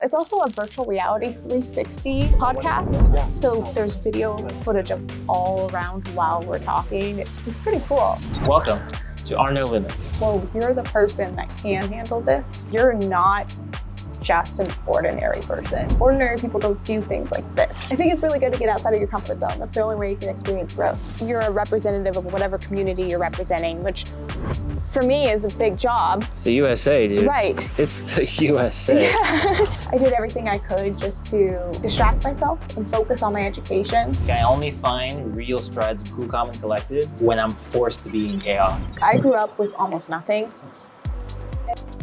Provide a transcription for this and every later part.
It's also a virtual reality 360 podcast. So there's video footage of all around while we're talking. It's pretty cool. Welcome to Our No Limit. Well, you're the person that can handle this. You're not just an ordinary person. Ordinary people don't do things like this. I think it's really good to get outside of your comfort zone. That's the only way you can experience growth. You're a representative of whatever community you're representing, which for me is a big job. It's the USA, dude. Right. It's the USA. Yeah. I did everything I could just to distract myself and focus on my education. I only find real strides of cool, calm, and collected when I'm forced to be in chaos. I grew up with almost nothing.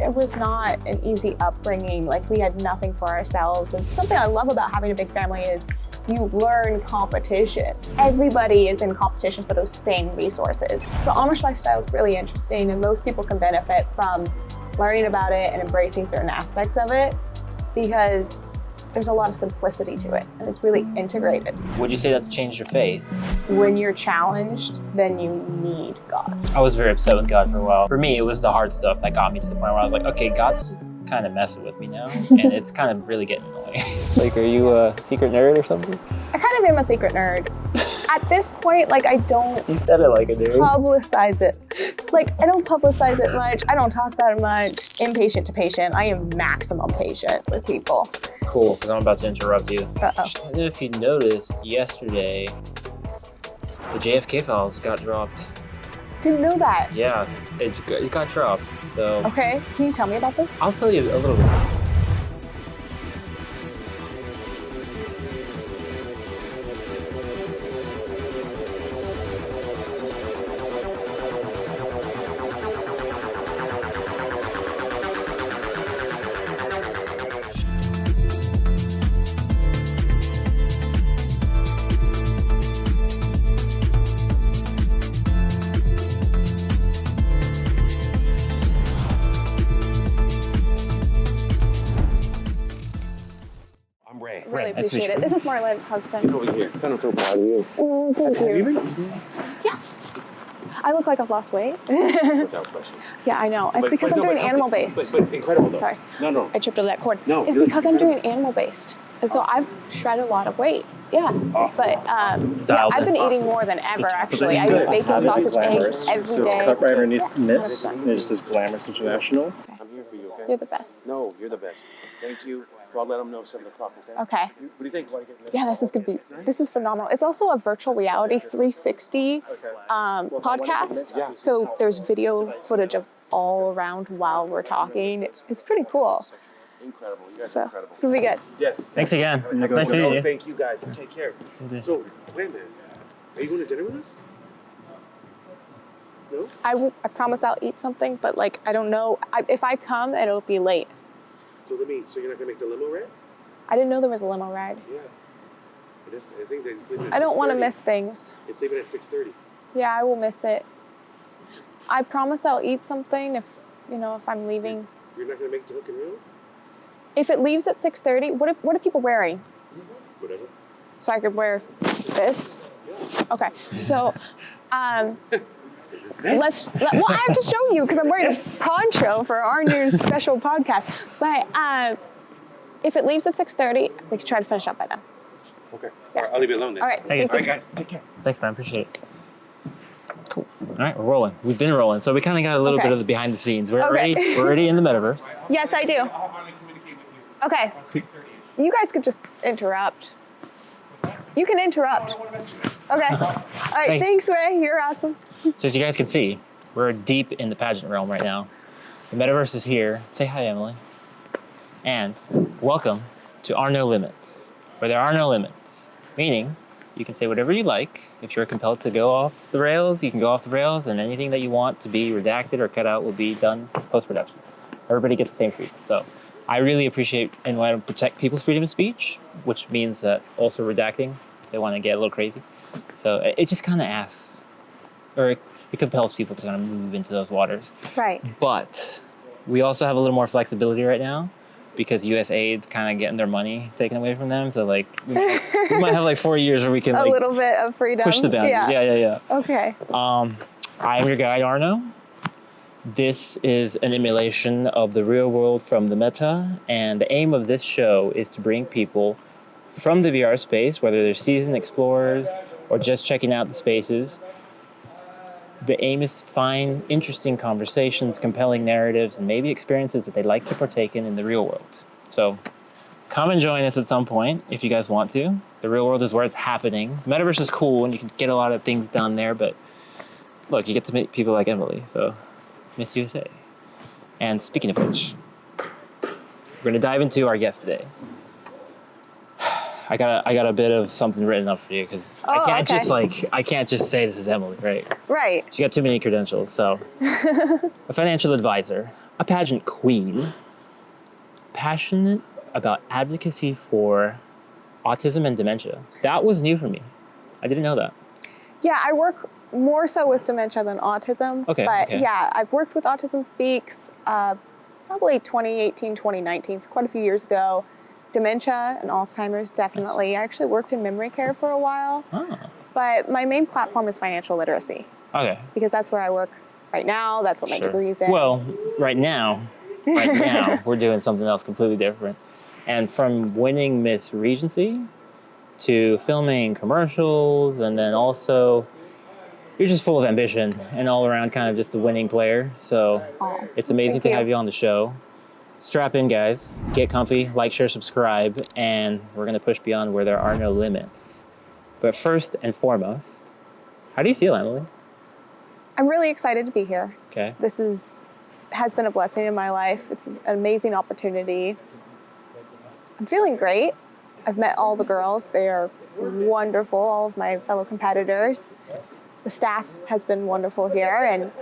It was not an easy upbringing. Like, we had nothing for ourselves. And something I love about having a big family is you learn competition. Everybody is in competition for those same resources. The Amish lifestyle is really interesting, and most people can benefit from learning about it and embracing certain aspects of it because there's a lot of simplicity to it, and it's really integrated. Would you say that's changed your faith? When you're challenged, then you need God. I was very upset with God for a while. For me, it was the hard stuff that got me to the point where I was like, okay, God's just kind of messing with me now, and it's kind of really getting annoying. Like, are you a secret nerd or something? I kind of am a secret nerd. At this point, like, I don't You said it like a nerd. publicize it. Like, I don't publicize it much. I don't talk about it much. Impatient to patient. I am maximum patient with people. Cool, because I'm about to interrupt you. Uh-oh. I don't know if you noticed yesterday, the JFK files got dropped. Didn't know that. Yeah, it got dropped, so. Okay, can you tell me about this? I'll tell you a little bit. Really nice to meet appreciate it. This is Marlene's husband. Get over here. Kind of so proud of you. Oh, thank Have you you. been eating? Yeah. I look like I've lost weight. Without question. Yeah, I know. It's But- because but I'm no, doing but okay, animal-based. But incredible though. Sorry. No. I tripped over that cord. No, It's you're because I'm doing incredible. animal-based. And so I've shredded a lot of weight. Yeah. Awesome. But yeah, Dialed I've been in. eating more than ever, actually. I good. eat bacon, sausage, eggs every So it's day. cut right underneath Yeah, Miss. 100%. It says Glamorous International. I'm here for you, okay? You're the best. No, you're the best. Thank you. So I'll let them know 7 o'clock, okay? Okay. What do you think? Yeah, this is phenomenal. It's also a virtual reality 360 podcast. Yeah. So there's video footage of all around while we're talking. It's pretty cool. Incredible. You guys are So incredible. this will be good. Yes. Thanks again. Nice No, meeting you. thank you guys. You take care. So, wait a minute. Are you going to dinner with us? No? I promise I'll eat something, but like I don't know. If I come, it'll be late. So you're not going to make the limo ride? I didn't know there was a limo ride. Yeah. I think they're leaving at I don't want to 6:30. miss things. It's leaving at 6:30. Yeah, I will miss it. I promise I'll eat something if I'm leaving. You're not going to make the hook and reel? If it leaves at 6:30, what are people wearing? Whatever. So I could wear this? Okay. So well, I have to show you because I'm wearing a poncho for our new special podcast. But if it leaves at 6:30, we can try to finish up by then. Okay. Yeah. All right, I'll leave it alone then. All right. Thank you. Thank you. guys. Take care. Thanks, man. Appreciate it. Cool. All right, we're rolling. We've been rolling, so we kind of got a little Okay. bit of the behind the scenes. We're Okay. already in the metaverse. Yes, I do. Okay. You guys could just interrupt. You can interrupt. Okay. All right. Thanks, Ray. You're awesome. So as you guys can see, we're deep in the pageant realm right now. The metaverse is here. Say hi, Emily. And welcome to Our No Limits, where there are no limits. Meaning, you can say whatever you like. If you're compelled to go off the rails, you can go off the rails, and anything that you want to be redacted or cut out will be done post-production. Everybody gets the same treatment. So I really appreciate and want to protect people's freedom of speech, which means that also redacting if they want to get a little crazy. So it just kind of asks, or it compels people to kind of move into those waters. Right. But we also have a little more flexibility right now because USAID kind of getting their money taken away from them. So like we might have like 4 years where we can A like little bit of freedom. push the boundaries. Yeah. Okay. I am your guide, Arno. This is an emulation of the real world from the meta, and the aim of this show is to bring people from the VR space, whether they're seasoned explorers or just checking out the spaces. The aim is to find interesting conversations, compelling narratives, and maybe experiences that they'd like to partake in the real world. So come and join us at some point if you guys want to. The real world is where it's happening. The metaverse is cool and you can get a lot of things done there, but look, you get to meet people like Emily, so Miss USA. And speaking of which, we're gonna dive into our guest today. I got a bit of something written up for you because I can't just say this is Emily, right? Right. She got too many credentials. So, a financial advisor, a pageant queen, passionate about advocacy for autism and dementia. That was new for me. I didn't know that. Yeah, I work more so with dementia than autism. Okay. Yeah, I've worked with Autism Speaks probably 2018, 2019, so quite a few years ago. Dementia and Alzheimer's, definitely. Nice. I actually worked in memory care for a while. Oh. But my main platform is financial literacy. Okay. Because that's where I work right now. That's what my degree's in. Well, right now, we're doing something else completely different. And from winning Miss Regency to filming commercials, and then also you're just full of ambition and all around kind of just a winning player. So it's amazing to have you on the show. Strap in, guys. Get comfy, like, share, subscribe, and we're going to push beyond where there are no limits. But first and foremost, how do you feel, Emily? I'm really excited to be here. Okay. This has been a blessing in my life. It's an amazing opportunity. I'm feeling great. I've met all the girls. They are wonderful, all of my fellow competitors. The staff has been wonderful here, and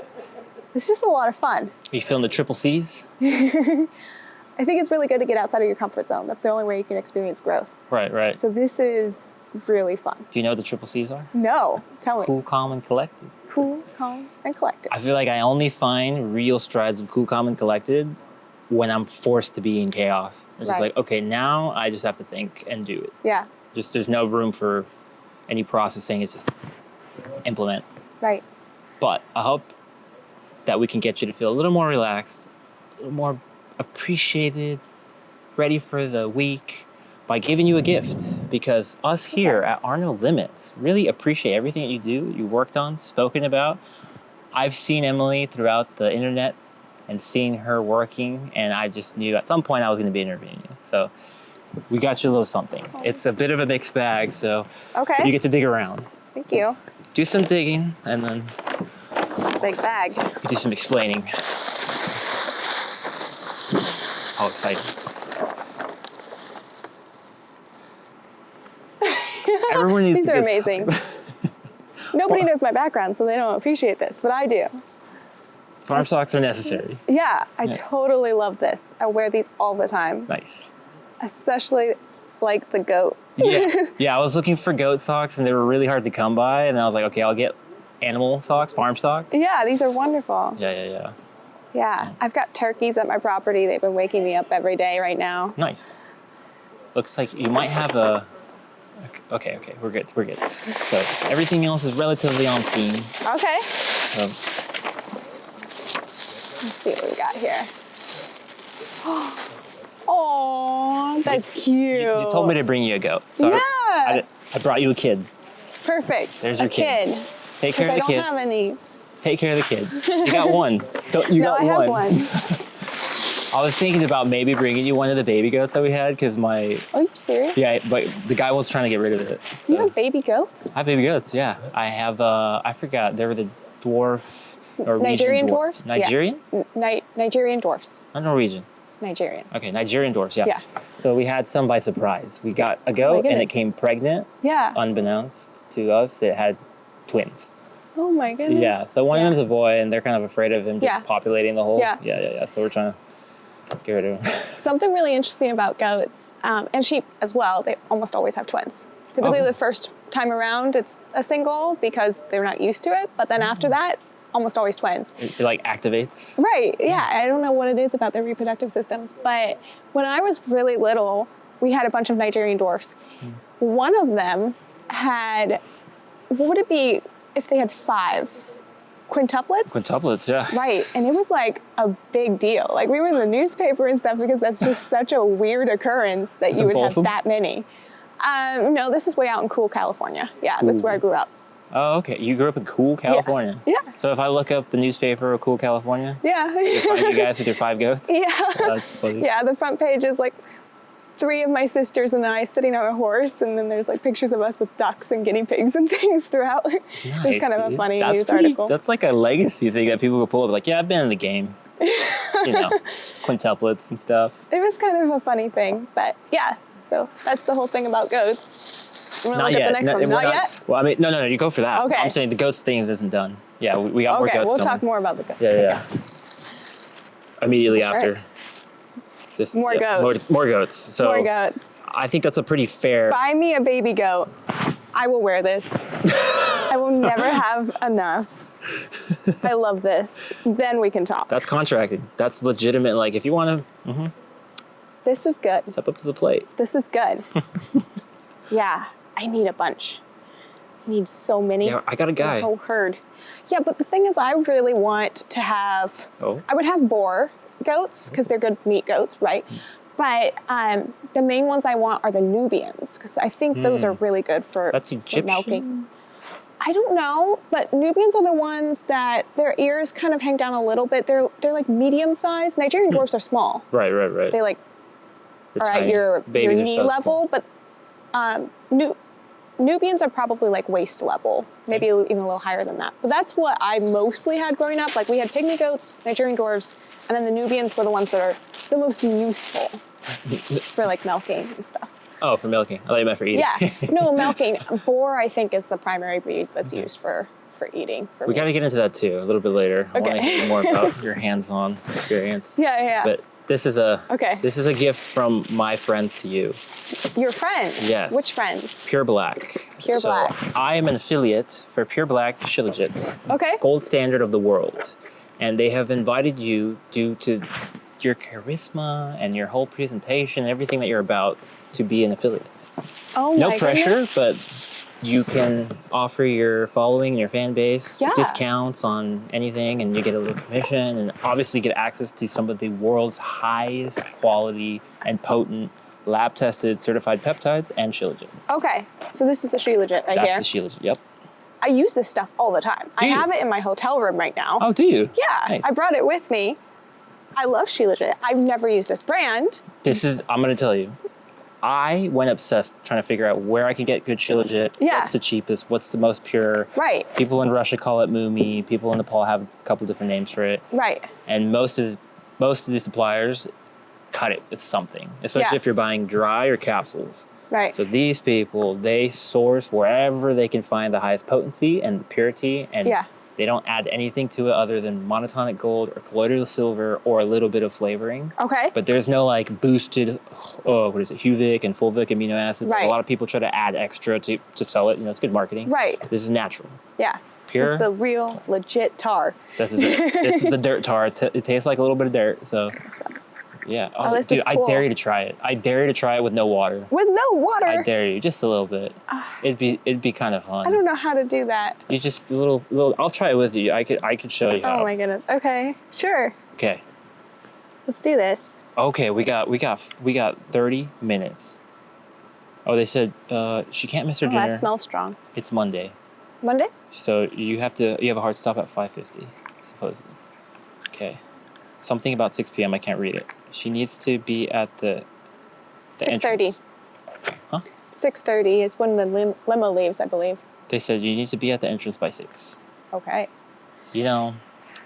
it's just a lot of fun. Are you feeling the triple C's? I think it's really good to get outside of your comfort zone. That's the only way you can experience growth. Right. So this is really fun. Do you know what the triple C's are? No, tell me. Cool, calm, and collected. Cool, calm, and collected. I feel like I only find real strides of cool, calm, and collected when I'm forced to be in chaos. It's just like, okay, now I just have to think and do it. Yeah. Just there's no room for any processing. It's just implement. Right. But I hope that we can get you to feel a little more relaxed, a little more appreciated, ready for the week by giving you a gift. Because us here at Are No Limits really appreciate everything that you do, you worked on, spoken about. I've seen Emily throughout the internet and seen her working, and I just knew at some point I was going to be interviewing you. So we got you a little something. It's a bit of a mixed bag, so you get to dig around. Thank you. Do some digging, and then it's a big bag. You do some explaining. How exciting. Everyone needs These are amazing. Nobody knows my background, so they don't appreciate this, but I do. Farm socks are necessary. Yeah, I totally love this. I wear these all the time. Nice. Especially like the goat. Yeah, I was looking for goat socks and they were really hard to come by, and I was like, okay, I'll get animal socks, farm socks. Yeah, these are wonderful. Yeah, I've got turkeys at my property. They've been waking me up every day right now. Nice. Looks like you might have a... Okay, we're good. So everything else is relatively on theme. Okay. So, let's see what we got here. Oh, that's cute. You told me to bring you a goat. So I brought you a kid. Perfect. There's your kid. Take care of the kid. I don't have any. Take care of the kid. You got one. I have one. I was thinking about maybe bringing you one of the baby goats that we had because my... Are you serious? Yeah, but the guy was trying to get rid of it. So. You have baby goats? I have baby goats, yeah. I have, I forgot, they were the dwarf... Nigerian dwarfs? Nigerian? Yeah. Nigerian dwarfs. Not Norwegian. Nigerian. Okay, Nigerian dwarfs, yeah. So we had some by surprise. We got a goat and it came pregnant. Yeah. Unbeknownst to us, it had twins. Oh my goodness. Yeah, so one of them's a boy and they're kind of afraid of him just populating the whole... Yeah. So we're trying to get rid of him. Something really interesting about goats, and sheep as well, they almost always have twins. Typically the first time around, it's a single because they're not used to it, but then after that, it's almost always twins. It like activates? Right, yeah. I don't know what it is about their reproductive systems, but when I was really little, we had a bunch of Nigerian dwarfs. One of them had, what would it be if they had 5 quintuplets. Quintuplets, yeah. Right, and it was like a big deal. Like we were in the newspaper and stuff because that's just such a weird occurrence that you would have that many. No, this is way out in cool California. Yeah, that's where I grew up. Oh, okay. You grew up in cool California. Yeah. So if I look up the newspaper of cool California, yeah, you find you guys with your 5 goats. Yeah, that's funny. Yeah. The front page is like 3 of my sisters and I sitting on a horse, and then there's like pictures of us with ducks and guinea pigs and things throughout. Nice, it's kind of a funny news article. That's like a legacy thing that people will pull up. Like, yeah, I've been in the game. You know, quintuplets and stuff. It was kind of a funny thing, but yeah. So that's the whole thing about goats. Not yet. The next one. Not yet? Well, I mean, no, you go for that. Okay. I'm saying the goats things isn't done. Yeah, we got more goats we'll coming. talk more about the goats. Yeah. Immediately after. Just, more goats. More goats. So more goats. I think that's a pretty fair. Buy me a baby goat. I will wear this. I will never have enough. I love this. Then we can talk. That's contracted. That's legitimate. Like, if you want to. This is good. Step up to the plate. This is good. Yeah, I need a bunch. I need so many. Yeah, I got a guy. A whole herd. Yeah, but the thing is, I really want to have. Oh. I would have boar goats because they're good meat goats, right? But the main ones I want are the Nubians because I think those are really good for milking. I don't know, but Nubians are the ones that their ears kind of hang down a little bit. They're like medium sized. Nigerian dwarfs are small. Right. They like are at your knee level, but Nubians are probably like waist level, maybe even a little higher than that. But that's what I mostly had growing up. Like we had pygmy goats, Nigerian dwarfs, and then the Nubians were the ones that are the most useful for like milking and stuff. Oh, for milking. I thought you meant for eating. Yeah, no, milking. Boar, I think, is the primary breed that's used for eating. We got to get into that too a little bit later. I want to hear more about your hands-on experience. Yeah. But this is a gift from my friends to you. Your friends? Yes. Which friends? Pure Black. Pure Black. I am an affiliate for Pure Black Shilajit. Okay. Gold standard of the world. And they have invited you due to your charisma and your whole presentation, everything that you're about, to be an affiliate. Oh my No pressure, goodness. but you can offer your following, your fan base, discounts on anything, and you get a little commission, and obviously get access to some of the world's highest quality and potent lab-tested certified peptides and Shilajit. Okay, so this is the Shilajit right here. That's the Shilajit, yep. I use this stuff all the time. I have it in my hotel room right now. Oh, do you? Yeah, nice. I brought it with me. I love Shilajit. I've never used this brand. I'm going to tell you. I went obsessed trying to figure out where I could get good Shilajit. Yeah. What's the cheapest? What's the most pure? Right. People in Russia call it Mumi. People in Nepal have a couple different names for it. Right. And most of the suppliers cut it with something, especially if you're buying dry or capsules. Right. So these people, they source wherever they can find the highest potency and purity, and they don't add anything to it other than monotonic gold or colloidal silver or a little bit of flavoring. Okay. But there's no like boosted, Huvic and fulvic amino acids. Right. Like, a lot of people try to add extra to sell it. You know, it's good marketing. Right. This is natural. Yeah. Pure. This is the real, legit tar. This is it. This is the dirt tar. It tastes like a little bit of dirt. So. Yeah. Oh, this dude, is cool. I dare you to try it. I dare you to try it with no water. With no water? I dare you, just a little bit. It'd be kind of fun. I don't know how to do that. You just a little. I'll try it with you. I could show you how. Oh my goodness. Okay. Sure. Okay. Let's do this. Okay, we got 30 minutes. Oh, they said she can't miss her dinner. That smells strong. It's Monday. Monday? So you have a hard stop at 5:50, supposedly. Okay. Something about 6 p.m. I can't read it. She needs to be at the 6:30. Huh? 6:30 is when the limo leaves, I believe. They said you need to be at the entrance by 6. Okay. You know,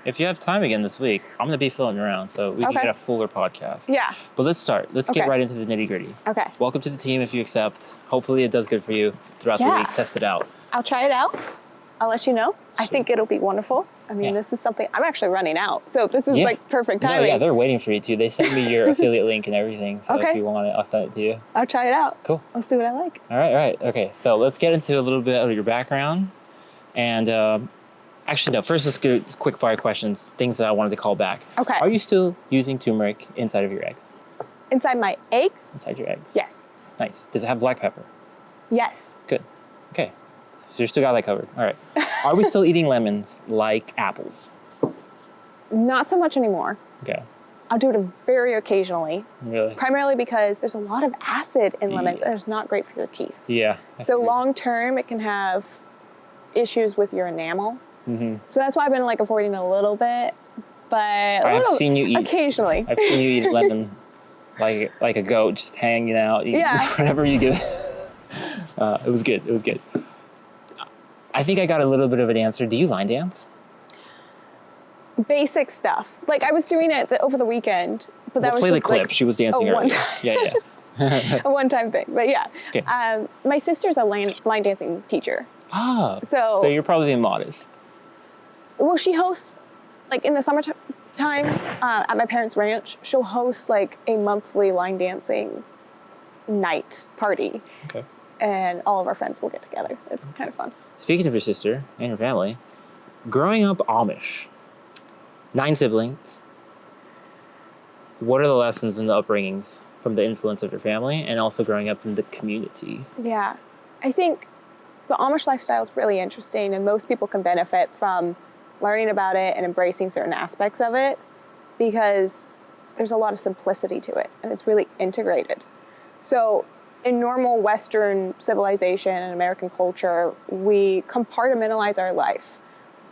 if you have time again this week, I'm going to be floating around, so we can get a fuller podcast. Yeah. But let's start. Let's get right into the nitty-gritty. Okay. Welcome to the team if you accept. Hopefully it does good for you throughout the week. Test it out. I'll try it out. I'll let you know. I think it'll be wonderful. I mean, this is something, I'm actually running out, so this is like perfect timing. No, yeah, they're waiting for you too. They sent me your affiliate link and everything, so if you want it, I'll send it to you. I'll try it out. Cool. I'll see what I like. All right. Okay, so let's get into a little bit of your background. And actually, no, first let's do quick fire questions, things that I wanted to call back. Okay. Are you still using turmeric inside of your eggs? Inside my eggs? Inside your eggs? Yes. Nice. Does it have black pepper? Yes. Good. Okay. So you still got that covered. All right. Are we still eating lemons like apples? Not so much anymore. Okay. I'll do it very occasionally. Really? Primarily because there's a lot of acid in lemons and it's not great for your teeth. Yeah. So long term, it can have issues with your enamel. Mm-hmm. So that's why I've been like avoiding it a little bit. But I've seen you eat occasionally. I've seen you eat lemon like a goat, just hanging out. Whatever you give. It was good. It was good. I think I got a little bit of an answer. Do you line dance? Basic stuff. Like I was doing it over the weekend, but that was play just the clip. Like She was dancing earlier. One time. Yeah. A one-time thing. But yeah. Okay. My sister's a line dancing teacher. Ah. So you're probably being modest. Well, she hosts, like in the summertime at my parents' ranch, she'll host like a monthly line dancing night party. Okay. And all of our friends will get together. It's kind of fun. Speaking of your sister and your family, growing up Amish, 9 siblings, what are the lessons and the upbringings from the influence of your family and also growing up in the community? Yeah, I think the Amish lifestyle is really interesting and most people can benefit from learning about it and embracing certain aspects of it because there's a lot of simplicity to it and it's really integrated. So in normal Western civilization and American culture, we compartmentalize our life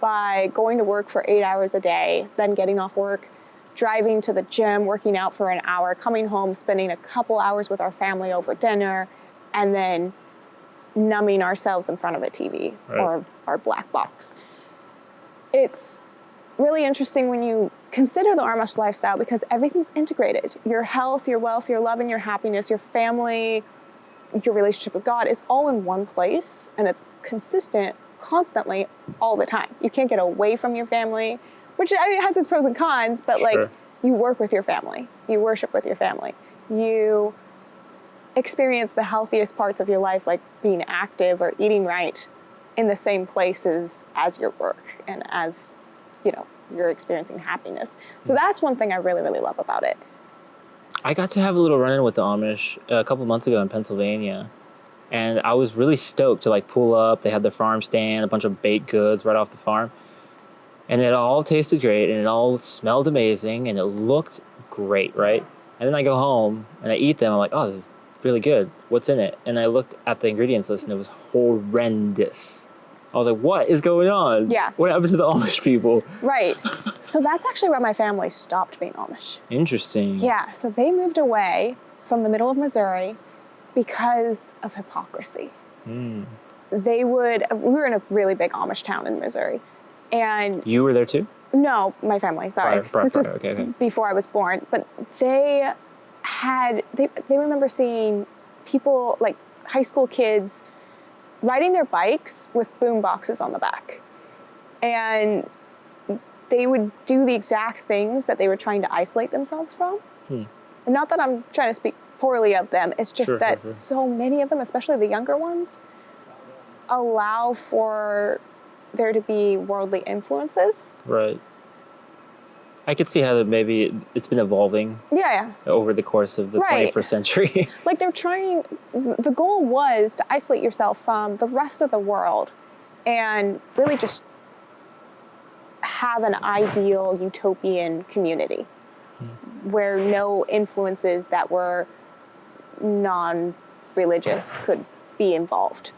by going to work for 8 hours a day, then getting off work, driving to the gym, working out for an hour, coming home, spending a couple hours with our family over dinner, and then numbing ourselves in front of a TV or our black box. It's really interesting when you consider the Amish lifestyle because everything's integrated. Your health, your wealth, your love and your happiness, your family, your relationship with God is all in one place and it's consistent constantly all the time. You can't get away from your family, which has its pros and cons, but like you work with your family, you worship with your family, you experience the healthiest parts of your life like being active or eating right in the same places as your work and as, you're experiencing happiness. So that's one thing I really, really love about it. I got to have a little run-in with the Amish a couple months ago in Pennsylvania. And I was really stoked to like pull up. They had the farm stand, a bunch of baked goods right off the farm. And it all tasted great and it all smelled amazing and it looked great, right? And then I go home and I eat them. I'm like, oh, this is really good. What's in it? And I looked at the ingredients list and it was horrendous. I was like, what is going on? Yeah. What happened to the Amish people? Right. So that's actually where my family stopped being Amish. Interesting. Yeah. So they moved away from the middle of Missouri because of hypocrisy. We were in a really big Amish town in Missouri. And you were there too? No, my family, sorry. This was okay. before I was born. But they remember seeing people, like high school kids, riding their bikes with boom boxes on the back. And they would do the exact things that they were trying to isolate themselves from. And not that I'm trying to speak poorly of them, it's just that so many of them, especially the younger ones, allow for there to be worldly influences. Right. I could see how that maybe it's been evolving over the course of the 21st century. Like the goal was to isolate yourself from the rest of the world and really just have an ideal utopian community where no influences that were non-religious could be involved.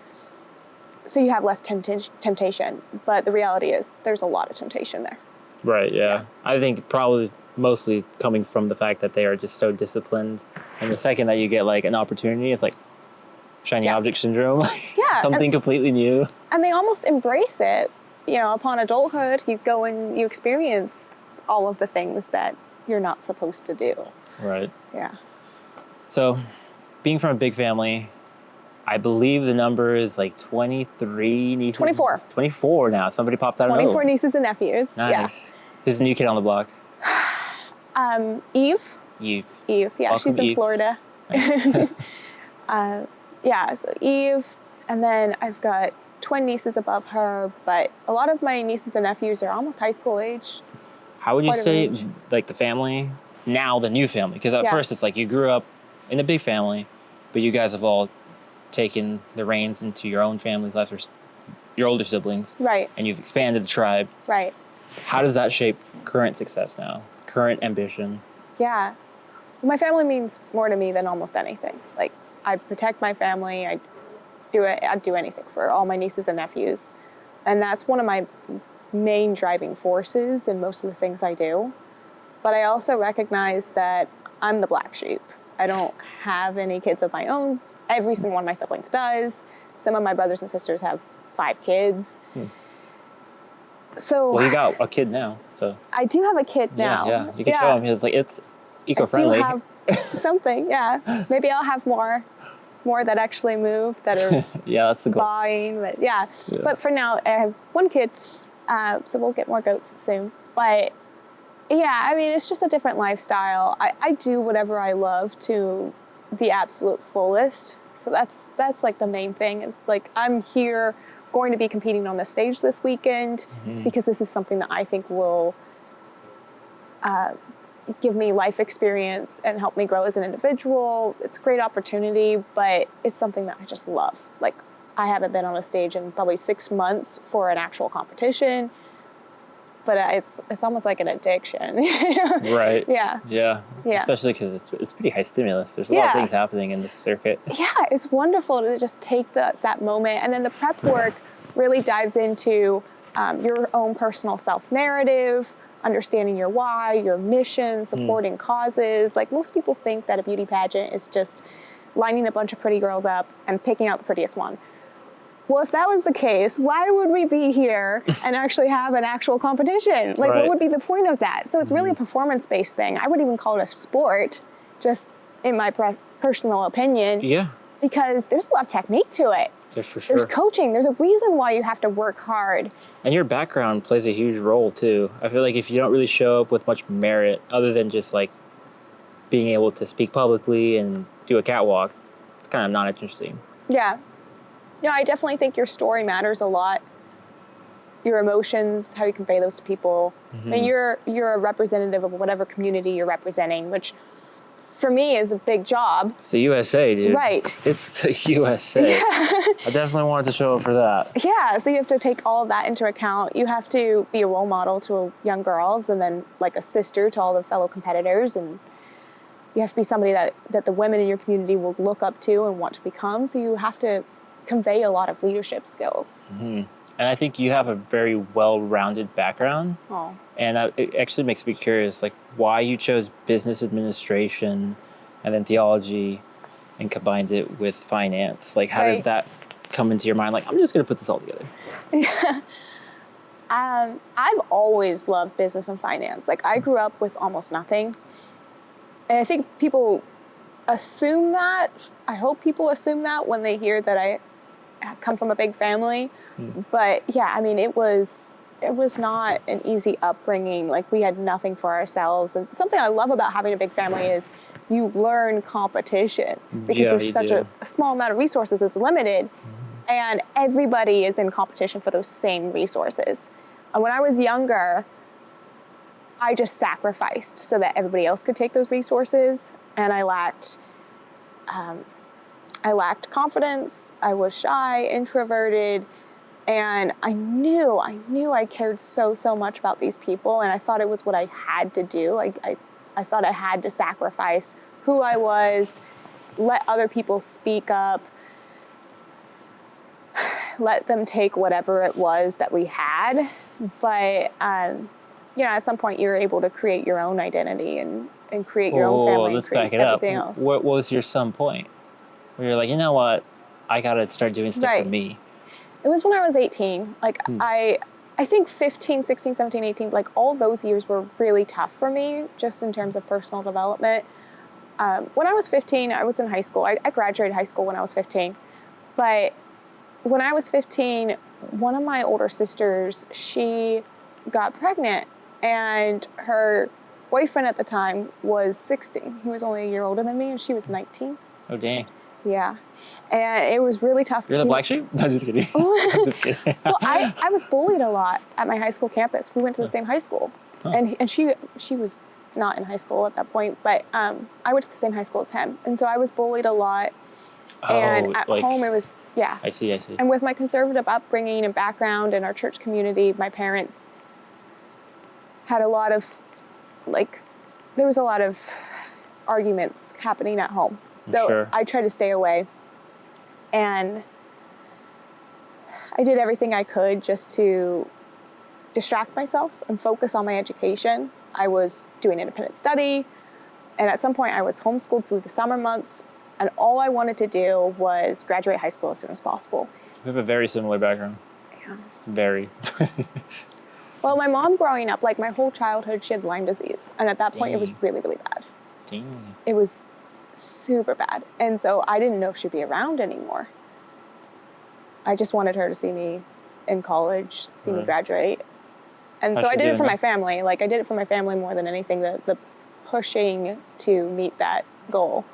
So you have less temptation, but the reality is there's a lot of temptation there. Right, yeah. I think probably mostly coming from the fact that they are just so disciplined. And the second that you get like an opportunity, it's like shiny object syndrome. Something completely new. And they almost embrace it. Upon adulthood, you go and you experience all of the things that you're not supposed to do. Right. Yeah. So being from a big family, I believe the number is like 23 nieces. 24. 24 now. Somebody popped out 24 nieces and nephews. Nice. Yeah. Who's the new kid on the block? Eve. Eve. Yeah, Welcome, she's in Eve. Florida. So Eve, and then I've got twin nieces above her, but a lot of my nieces and nephews are almost high school age. How would you say, like, the family, now the new family? Because at first it's like you grew up in a big family, but you guys have all taken the reins into your own family's life or your older siblings. Right. And you've expanded the tribe. Right. How does that shape current success now? Current ambition? Yeah. My family means more to me than almost anything. Like, I protect my family. I'd do anything for all my nieces and nephews. And that's one of my main driving forces in most of the things I do. But I also recognize that I'm the black sheep. I don't have any kids of my own. Every single one of my siblings does. Some of my brothers and sisters have 5 kids. So, well, you got a kid now, so. I do have a kid now. Yeah. You can show him. It's eco-friendly. I do have something, yeah. Maybe I'll have more that actually move, that are yeah, that's the goal. buying. But yeah. But for now, I have 1 kid, so we'll get more goats soon. But yeah, I mean, it's just a different lifestyle. I do whatever I love to the absolute fullest. So that's like the main thing. Is like, I'm here going to be competing on the stage this weekend because this is something that I think will give me life experience and help me grow as an individual. It's a great opportunity, but it's something that I just love. Like, I haven't been on a stage in probably 6 months for an actual competition, but it's almost like an addiction. Right. Yeah. Yeah. Especially because it's pretty high stimulus. There's a lot of things happening in this circuit. Yeah, it's wonderful to just take that moment. And then the prep work really dives into your own personal self-narrative, understanding your why, your mission, supporting causes. Like, most people think that a beauty pageant is just lining a bunch of pretty girls up and picking out the prettiest one. Well, if that was the case, why would we be here and actually have an actual competition? Like, what would be the point of that? So it's really a performance-based thing. I would even call it a sport, just in my personal opinion. Yeah. Because there's a lot of technique to it. There's for sure. There's coaching. There's a reason why you have to work hard. And your background plays a huge role, too. I feel like if you don't really show up with much merit, other than just, like, being able to speak publicly and do a catwalk, it's kind of not interesting. Yeah. No, I definitely think your story matters a lot. Your emotions, how you convey those to people. I mean, you're a representative of whatever community you're representing, which for me is a big job. It's the USA, dude. Right. It's the USA. Yeah. I definitely wanted to show up for that. Yeah, so you have to take all of that into account. You have to be a role model to young girls, and then like a sister to all the fellow competitors, and you have to be somebody that the women in your community will look up to and want to become. So you have to convey a lot of leadership skills. And I think you have a very well-rounded background. Oh. And it actually makes me curious, like, why you chose business administration and then theology and combined it with finance. Like, how did that come into your mind? Like, I'm just going to put this all together. I've always loved business and finance. Like, I grew up with almost nothing. And I think people assume that. I hope people assume that when they hear that I come from a big family. But yeah, I mean, it was not an easy upbringing. Like, we had nothing for ourselves. And something I love about having a big family is you learn competition, because there's such a small amount of resources is limited, and everybody is in competition for those same resources. And when I was younger, I just sacrificed so that everybody else could take those resources, and I lacked confidence. I was shy, introverted, and I knew I cared so much about these people, and I thought it was what I had to do. Like, I thought I had to sacrifice who I was, let other people speak up, let them take whatever it was that we had. But at some point you're able to create your own identity and create your own family and create everything else. What was your some point where you're like, you know what, I gotta start doing stuff for me? It was when I was 18. Like, I think 15, 16, 17, 18, like, all those years were really tough for me, just in terms of personal development. When I was 15, I was in high school. I graduated high school when I was 15. But when I was 15, one of my older sisters, she got pregnant, and her boyfriend at the time was 16. He was only a year older than me, and she was 19. Oh, dang. Yeah. And it was really tough. You're the black sheep? No, just kidding. I'm just kidding. Well, I was bullied a lot at my high school campus. We went to the same high school. And she was not in high school at that point, but I went to the same high school as him. And so I was bullied a lot. And at home it was, Yeah. I see. And with my conservative upbringing and background in our church community, my parents had a lot of, there was a lot of arguments happening at home. So Sure. I tried to stay away. And I did everything I could just to distract myself and focus on my education. I was doing independent study. And at some point I was homeschooled through the summer months. And all I wanted to do was graduate high school as soon as possible. We have a very similar background. Yeah. Very. Well, my mom growing up, my whole childhood, she had Lyme disease. And at that point, it was really, really bad. Dang. It was super bad. And so I didn't know if she'd be around anymore. I just wanted her to see me in college, see me graduate. And How's so I she did it doing for now? my family. I did it for my family more than anything, the pushing to meet that goal.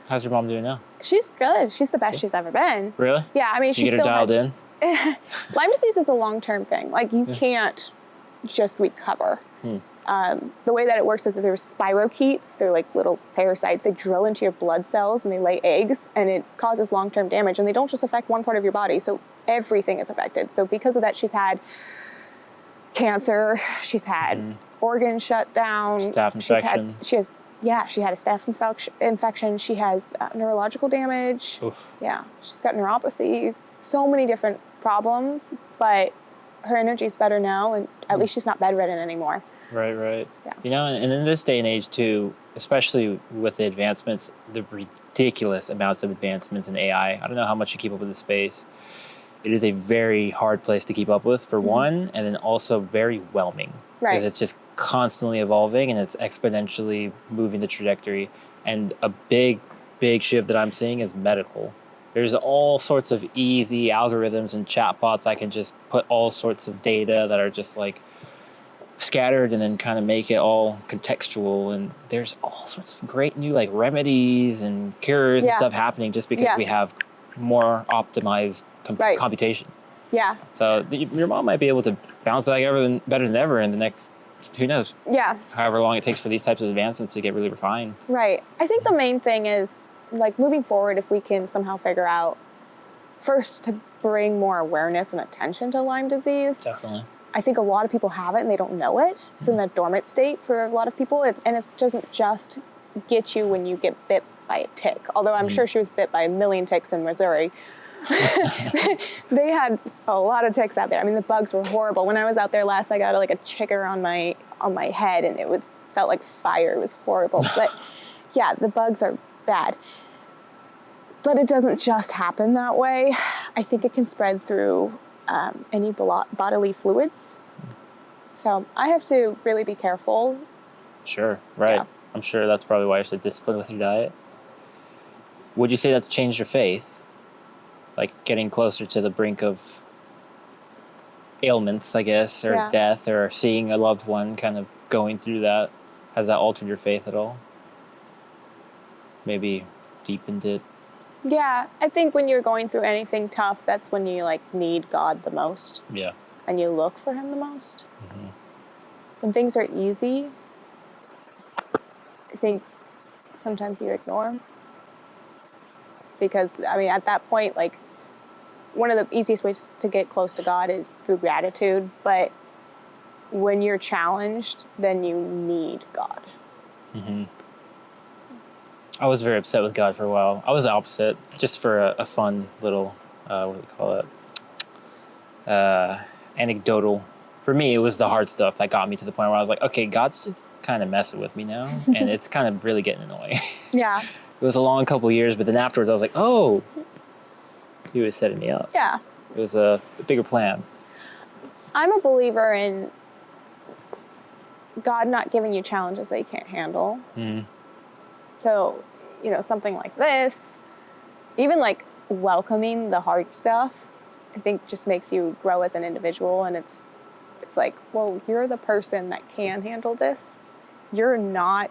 How's your mom doing now? She's good. She's the best she's ever been. Really? Yeah, I mean, You she get her still dialed has... in? Lyme disease is a long-term thing. You can't just recover. The way that it works is that there's spirochetes. They're little parasites. They drill into your blood cells and they lay eggs, and it causes long-term damage. And they don't just affect one part of your body, so everything is affected. So because of that, she's had cancer. She's had organs shut down. Staph infection. She had a staph infection. She has neurological damage. Oof. Yeah, she's got neuropathy. So many different problems, but her energy's better now, and at least she's not bedridden anymore. Right. Yeah. And in this day and age too, especially with the advancements, the ridiculous amounts of advancements in AI. I don't know how much you keep up with the space. It is a very hard place to keep up with, for one, and then also very whelming. Right. Because it's just constantly evolving and it's exponentially moving the trajectory. And a big shift that I'm seeing is medical. There's all sorts of easy algorithms and chatbots. I can just put all sorts of data that are just scattered and then kind of make it all contextual. And there's all sorts of great new remedies and cures and stuff happening just because we have more optimized computation. Yeah. So your mom might be able to bounce back better than ever in the next, who knows, Yeah. however long it takes for these types of advancements to get really refined. Right. I think the main thing is, moving forward, if we can somehow figure out, first, to bring more awareness and attention to Lyme disease. Definitely. I think a lot of people have it and they don't know it. It's in a dormant state for a lot of people. And it doesn't just get you when you get bit by a tick. Although I'm sure she was bit by a million ticks in Missouri. They had a lot of ticks out there. I mean, the bugs were horrible. When I was out there last, I got a chicker on my head, and it felt like fire. It was horrible. But yeah, the bugs are bad. But it doesn't just happen that way. I think it can spread through any bodily fluids. So I have to really be careful. Sure, right. Yeah. I'm sure that's probably why you're so disciplined with your diet. Would you say that's changed your faith? Getting closer to the brink of ailments, I guess, or death, or seeing a loved one kind of going through that. Has that altered your faith at all? Maybe deepened it? Yeah, I think when you're going through anything tough, that's when you need God the most. Yeah. And you look for him the most. Mm-hmm. When things are easy, I think sometimes you ignore him. Because, at that point, one of the easiest ways to get close to God is through gratitude. But when you're challenged, then you need God. Mm-hmm. I was very upset with God for a while. I was the opposite, just for a fun little, what do we call it? Anecdotal. For me, it was the hard stuff that got me to the point where I was like, okay, God's just kind of messing with me now. And it's kind of really getting annoying. Yeah. It was a long couple of years, but then afterwards I was like, oh, he was setting me up. Yeah. It was a bigger plan. I'm a believer in God not giving you challenges that you can't handle. Mm-hmm. So, something like this, even welcoming the hard stuff, I think just makes you grow as an individual. And it's well, you're the person that can handle this. You're not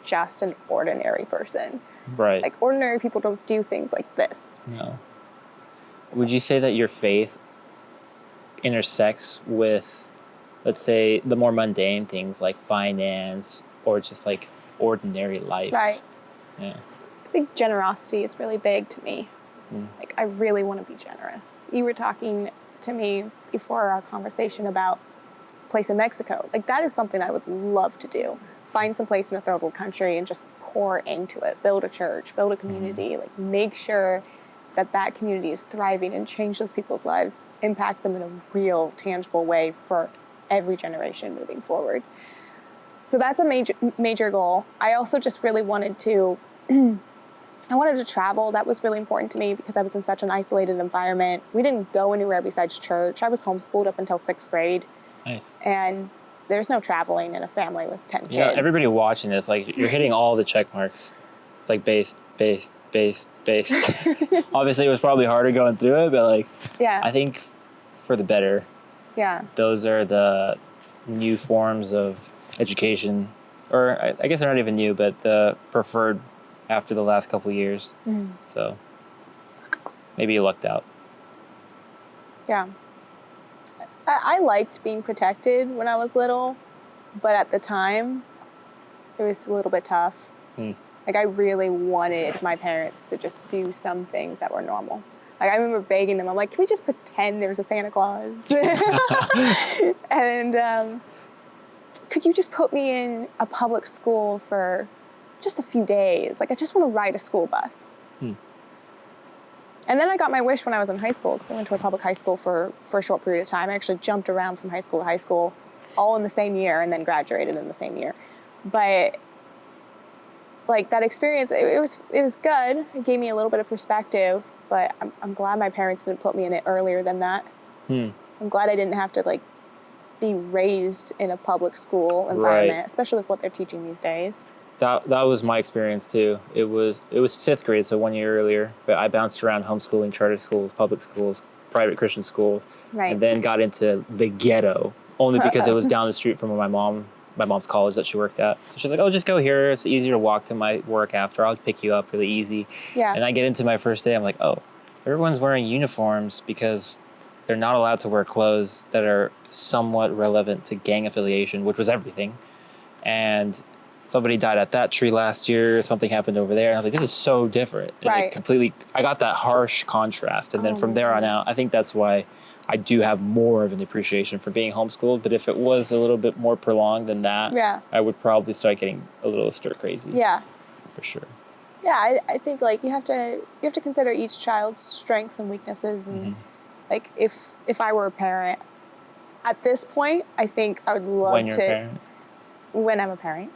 just an ordinary person. Right. Ordinary people don't do things like this. No. Would you say that your faith intersects with, let's say, the more mundane things like finance or just ordinary life? Right. Yeah. I think generosity is really big to me. Like, I really want to be generous. You were talking to me before our conversation about a place in Mexico. Like, that is something I would love to do. Find some place in a third world country and just pour into it. Build a church, build a community, like make sure that community is thriving and change those people's lives, impact them in a real, tangible way for every generation moving forward. So that's a major goal. I also just really wanted to, I wanted to travel. That was really important to me because I was in such an isolated environment. We didn't go anywhere besides church. I was homeschooled up until 6th grade. Nice. And there's no traveling in a family with 10 kids. Yeah, everybody watching this, like, you're hitting all the check marks. It's like based. Obviously, it was probably harder going through it, but like, yeah, I think for the better. Yeah. Those are the new forms of education, or I guess they're not even new, but the preferred after the last couple of years. So maybe you lucked out. Yeah. I liked being protected when I was little, but at the time, it was a little bit tough. Like, I really wanted my parents to just do some things that were normal. Like, I remember begging them. I'm like, can we just pretend there's a Santa Claus? And could you just put me in a public school for just a few days? Like, I just want to ride a school bus. And then I got my wish when I was in high school, because I went to a public high school for a short period of time. I actually jumped around from high school to high school all in the same year and then graduated in the same year. But like, that experience, it was good. It gave me a little bit of perspective, but I'm glad my parents didn't put me in it earlier than that. I'm glad I didn't have to, like, be raised in a public school environment, especially with what they're teaching these days. That was my experience too. It was 5th grade, so 1 year earlier, but I bounced around homeschooling, charter schools, public schools, private Christian schools, and then got into the ghetto only because it was down the street from my mom's college that she worked at. So she's like, oh, just go here. It's easier to walk to my work after. I'll pick you up really easy. Yeah. And I get into my first day. I'm like, oh, everyone's wearing uniforms because they're not allowed to wear clothes that are somewhat relevant to gang affiliation, which was everything. And somebody died at that tree last year. Something happened over there. And I was like, this is so different. And I got that harsh contrast. And then from there on out, I think that's why I do have more of an appreciation for being homeschooled. But if it was a little bit more prolonged than that, I would probably start getting a little stir crazy. Yeah. For sure. Yeah, I think, like, you have to consider each child's strengths and weaknesses. And like, if I were a parent at this point, I think I would love when you're a parent? When I'm a parent,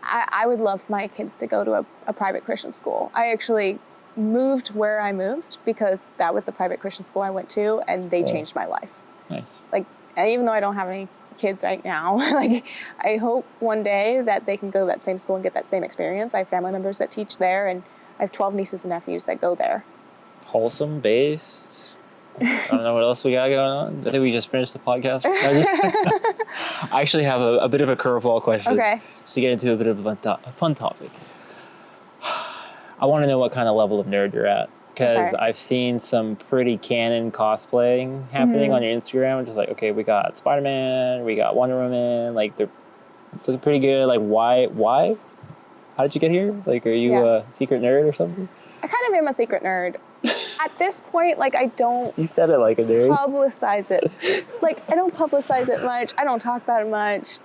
I would love my kids to go to a private Christian school. I actually moved where I moved because that was the private Christian school I went to, and they changed my life. Nice. Like, and even though I don't have any kids right now, like, I hope one day that they can go to that same school and get that same experience. I have family members that teach there, and I have 12 nieces and nephews that go there. Wholesome based. I don't know what else we got going on. I think we just finished the podcast. I actually have a bit of a curveball question. Okay. Just to get into a bit of a fun topic. I want to know what kind of level of nerd you're at. Because I've seen some pretty canon cosplaying happening on your Instagram. Just like, okay, we got Spider-Man, we got Wonder Woman. Like, it's looking pretty good. Like, why? How did you get here? Like, are you a secret nerd or something? I kind of am a secret nerd. At this point, like, I don't... You said it like a nerd. ...publicize it. Like, I don't publicize it much. I don't talk about it much.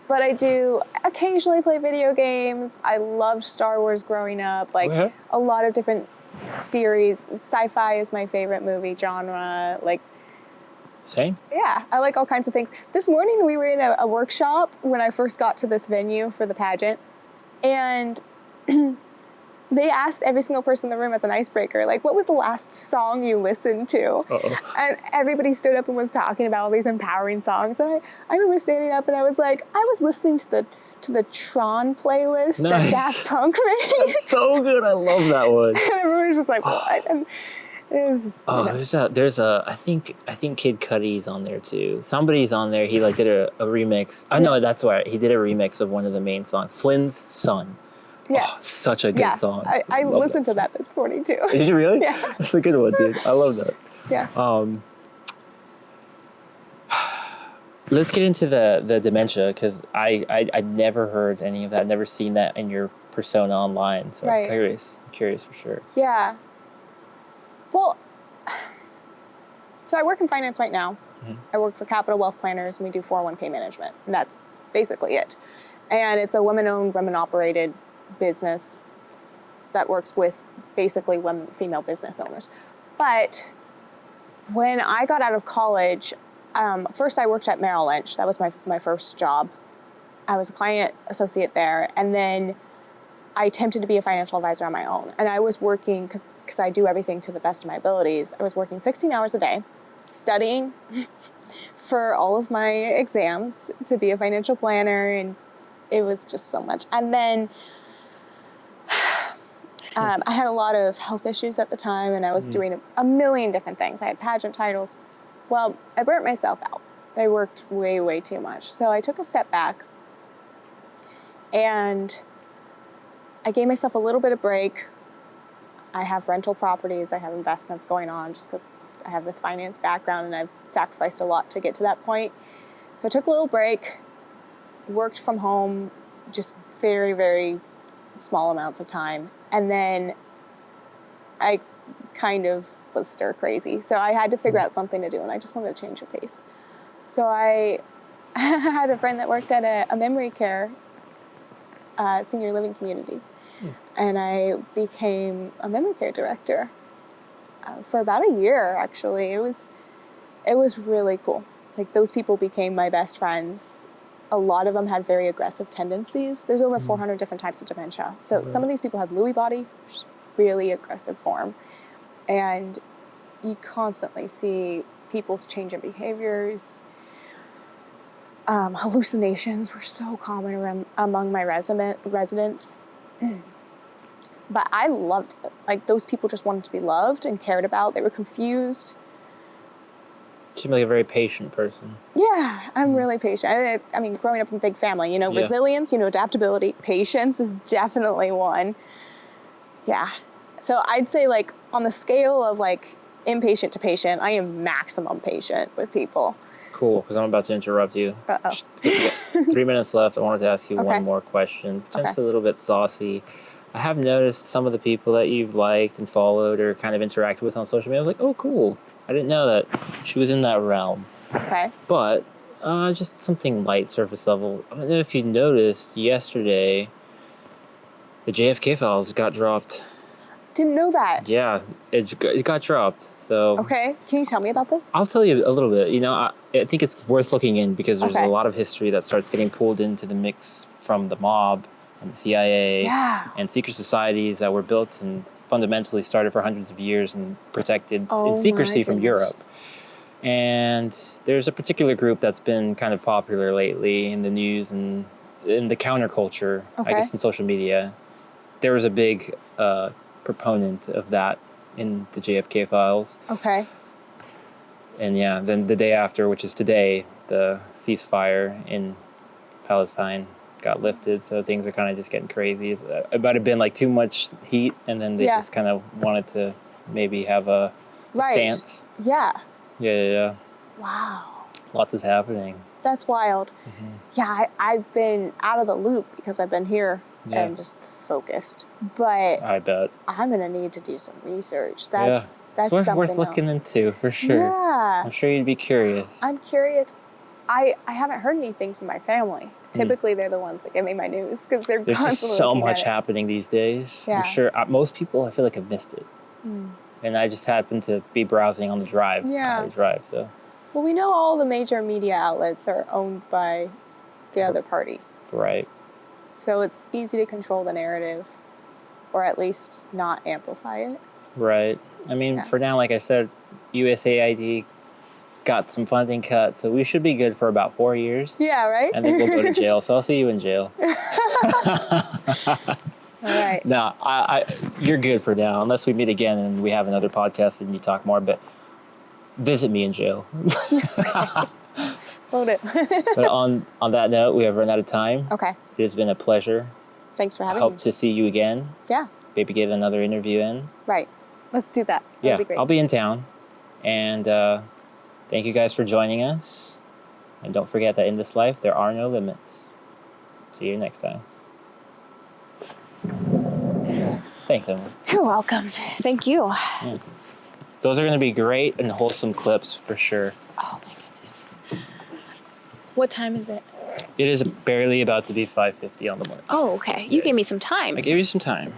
But I do occasionally play video games. I loved Star Wars growing up. Like, a lot of different series. Sci-fi is my favorite movie genre. Like... Same? Yeah, I like all kinds of things. This morning, we were in a workshop when I first got to this venue for the pageant. And... they asked every single person in the room as an icebreaker, like, what was the last song you listened to? And everybody stood up and was talking about all these empowering songs. And I remember standing up and I was like, I was listening to the Tron playlist that Daft Punk made. That's so good. I love that one. And everyone was just like, what? And it was just... there's a I think Kid Cudi's on there too. Somebody's on there. He like did a remix. I know that's why he did a remix of one of the main songs, Flynn's Son. Yes. Oh, such a good song. I listened to that this morning too. Did you really? Yeah. That's a good one, dude. I love that. Yeah. Let's get into the dementia, because I never heard any of that. Never seen that in your persona online. So I'm curious for sure. Yeah. Well, so I work in finance right now. I work for Capital Wealth Planners, and we do 401k management. And that's basically it. And it's a women-owned, women-operated business that works with basically women, female business owners. But when I got out of college, first I worked at Merrill Lynch. That was my first job. I was a client associate there. And then I attempted to be a financial advisor on my own. And I was working, because I do everything to the best of my abilities, I was working 16 hours a day, studying for all of my exams to be a financial planner, and it was just so much. And then I had a lot of health issues at the time, and I was doing a million different things. I had pageant titles. Well, I burnt myself out. I worked way, way too much. So I took a step back, and I gave myself a little bit of break. I have rental properties. I have investments going on just because I have this finance background, and I've sacrificed a lot to get to that point. So I took a little break, worked from home, just very, very small amounts of time. And then I kind of was stir crazy. So I had to figure out something to do, and I just wanted to change the pace. So I had a friend that worked at a memory care senior living community. And I became a memory care director for about a year, actually. It was really cool. Like, those people became my best friends. A lot of them had very aggressive tendencies. There's over 400 different types of dementia. So some of these people had Lewy body, which is really aggressive form. And you constantly see people's change in behaviors. Hallucinations were so common among my residents. But I loved it. Like, those people just wanted to be loved and cared about. They were confused. You seem like a very patient person. Yeah, I'm really patient. I mean, growing up in a big family, resilience, adaptability, patience is definitely one. Yeah. So I'd say, like, on the scale of, like, impatient to patient, I am maximum patient with people. Cool, because I'm about to interrupt you. Uh-oh. 3 minutes left. I wanted to ask you one more question. Potentially a little bit saucy. I have noticed some of the people that you've liked and followed or kind of interacted with on social media. I was like, oh, cool. I didn't know that she was in that realm. Okay. But just something light, surface level. I don't know if you noticed yesterday, the JFK files got dropped. Didn't know that. Yeah, it got dropped. So. Okay. Can you tell me about this? I'll tell you a little bit. I think it's worth looking in because there's a lot of history that starts getting pulled into the mix from the mob and the CIA and secret societies that were built and fundamentally started for hundreds of years and protected in secrecy from Europe. And there's a particular group that's been kind of popular lately in the news and in the counterculture, I guess, in social media. There was a big proponent of that in the JFK files. Okay. And yeah, then the day after, which is today, the ceasefire in Palestine got lifted, so things are kind of just getting crazy. It might have been like too much heat, and then they just kind of wanted to maybe have a stance. Yeah. Yeah. Wow. Lots is happening. That's wild. Mm-hmm. Yeah, I've been out of the loop because I've been here and just focused. But I bet I'm gonna need to do some research. That's something worth looking into for sure. Yeah. I'm sure you'd be curious. I'm curious. I haven't heard anything from my family. Typically, they're the ones that give me my news because there's constantly just so much happening these days. Yeah. I'm sure most people, I feel like, have missed it. And I just happened to be browsing on the drive. Yeah. So. Well, we know all the major media outlets are owned by the other party. Right. So it's easy to control the narrative, or at least not amplify it. Right. I mean, for now, like I said, USAID got some funding cut, so we should be good for about 4 years. Yeah, right? And then we'll go to jail, so I'll see you in jail. All right. No, you're good for now, unless we meet again and we have another podcast and you talk more, but visit me in jail. Will do. But on that note, we have run out of time. Okay. It has been a pleasure. Thanks for having me. I hope to see you again. Yeah. Maybe get another interview in. Right. Let's do that. That'd be great. I'll be in town. And thank you guys for joining us. And don't forget that in this life, there are no limits. See you next time. Thanks, Emily. You're welcome. Thank you. Yeah. those are going to be great and wholesome clips for sure. Oh my goodness. What time is it? It is barely about to be 5:50 on the morning. Oh, okay. You gave me some time. I gave you some time.